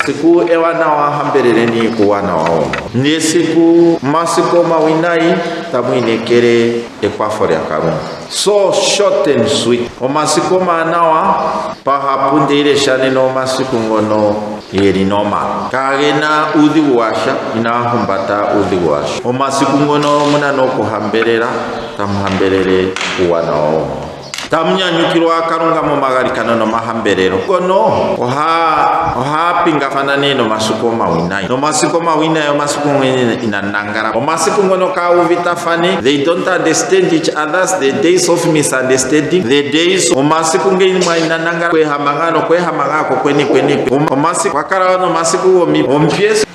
siku ewana wa hamberereni kuwana wao ni siku masiko mawinai tamwinekere ekwafori ya karunga. So short and sweet o masiko manawa pahapunde ile shane no masiku ngono yeri noma kagena udhi washa inahumbata udhi washa o masiku ngono muna no kuhamberera tamhamberere kuwana wao tamnyanyukirwa karunga mu magarikano no mahamberero kono oha pinga fanane no masuko mawinai no masuko mawinai o masuko inanangara o masuko ngono ka uvita fane they don't understand each others, the days of misunderstanding, the days o masuko ngeni inanangara kwe hamangano kwe hamangako kweni o masuko wakara no masuko o mpies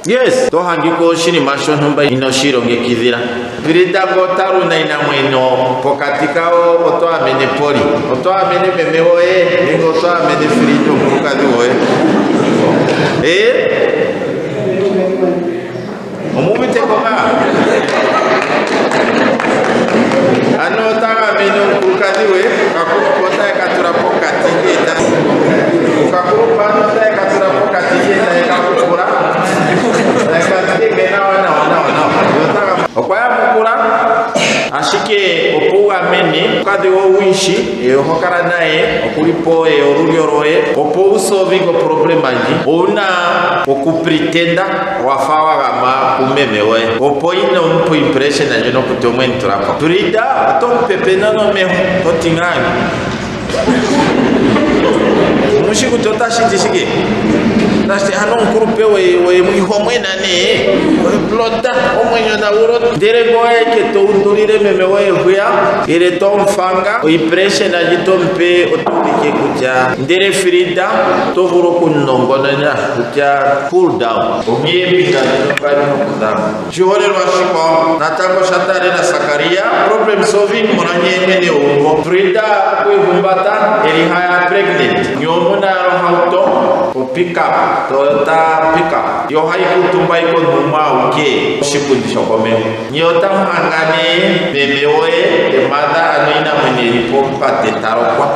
yes to hangiko shini masho ntumba ino shironge kidhira virida gotaru na ina mweno pokatika oto amene poli oto amene memeoe ningo oto amene frito mukadi oe omubite koma ano taga amene mukadi we kakukota katura pokati eta kakupa no ta katura pokati eta kakukura okwaya mukura ashike opuga meni kadi wo wishi hokara nae okulipo orulyo roe opo usovingo problema nji ona okupretenda wafawa gama kumemewe opo ino mpo impression nje no kutomwen trapa prida tompepena no me totingani mushiku totashitishike nasti hanon kurupe we muhomwe nane plota omwenyo na uro derego ke to undulire memewe huya ire tomfanga impression ajitompe otulike kuja ndere frida to vuro kunongonana kuja cool down omyebinga nokari nokudama jihore rwashiko natango shatare na Sakaria problem solving moranye mene umo frida kwevumbata eri haya pregnant nyomona ro hauto o pick up Toyota pickup yo haiku tumbai ko numa uke shipundi shokome nyota hangane bebewe de mada anoina mwenye pompa de tarokwa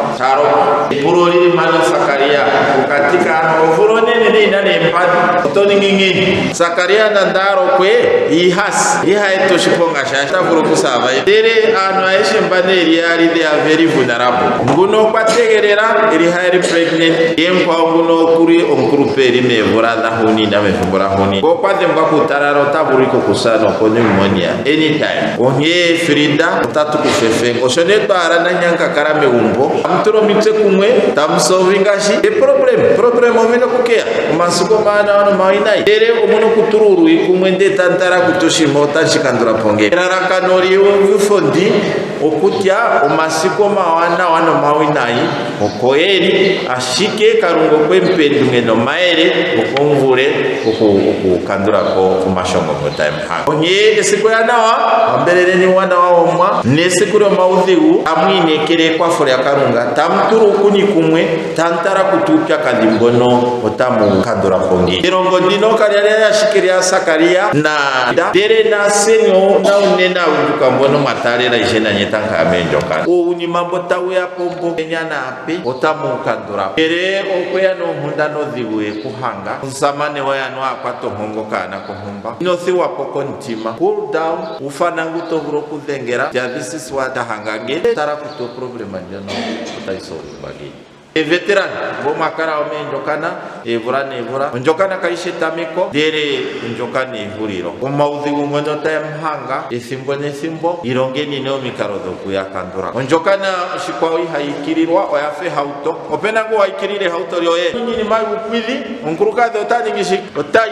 purori mano Sakaria ukatika ovurone nene inane empati toni ngingi Sakaria nandaro kwe ihaeto shiponga shasha vuruku sava dere ano aishe mbaneri yari they are very vulnerable nguno kwategerera iri hairi pregnant yempa nguno kuri onkuruperi mevurada huni na mefumbura huni ko kwade mbakutararo taburiko kusano ko pneumonia anytime onye frida tatu kufefe oshone bara na nyanka karame umbo amturo mitse kumwe tamsolvingashi problem omino kukea masuko mana ono mainai dere omuno kutururu ikumwe nde tantara kutoshimota chikandura ponge raraka nori ufondi okutya omasiko mawana wano mawinai okoeri ashike karungo kwempendunge no maere okomvure okukandura ko kumashongo ko time ha onye esiko yanawa amberere ni wana wa omwa nesikuro maudhiu amwinekere kwa fore ya karunga tamturu kuni kumwe tantara kutupya kadimbono otamu kandura pongi irongo dino kariya ashikiria Sakaria na dere na senyo na unena ujukambono matare la ishena nyetanka amenjoka uni mambo tawe ya pombo enyana api otamu kandura ere okweya no hunda no dhiwe kuhanga nsamane waya no akwato hongo kana kuhumba inothi wapoko ntima cool down ufana nguto buro kudengera ya this is what hangage tara kuto problema njano utaiso bagi veteran bo makara omenjokana evura njokana kaishe tamiko dere njokana ivuriro omaudhi ngono tamhanga esimbo irongeni no mikarodo kuyakandura njokana shikwawi haikirirwa oyafe hauto opena ngo haikirire hauto lyoye nyini mai ukwili onkuruka dotani ngishi otai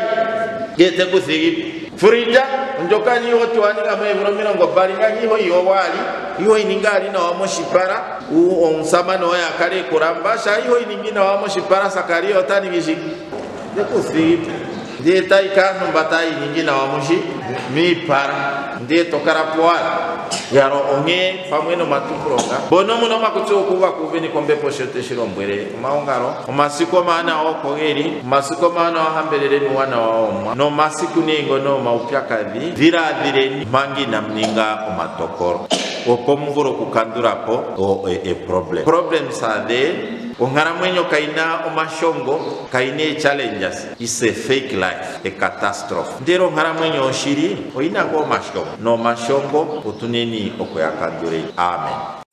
gete kusigi Furija njokani yote wanika mevuro mirongo baringa hiho yowali hiho iningali na wamoshipara onsamano ya kare kurambasha hiho iningina wamoshipara Sakaria otani gishi dekusi de taika numbatai ningina wamoshi mi para de tokara poala yaro onge pamweno matukuronga bono muno makutso kuva kuveni kombe poshote shirombwere maongaro omasiko mana okongeri masiko mana hambelere ni wana waomwa no masiku ningo no maupyakadhi vira dhireni mangi na mninga omatokoro opomvuro kukandurapo problem sade ongara mwenyo kaina omashongo kaine challenges is a fake life, a catastrophe. Ndero ngara mwenyo shiri oina go mashongo no mashongo utuneni okoyakandure. Amen.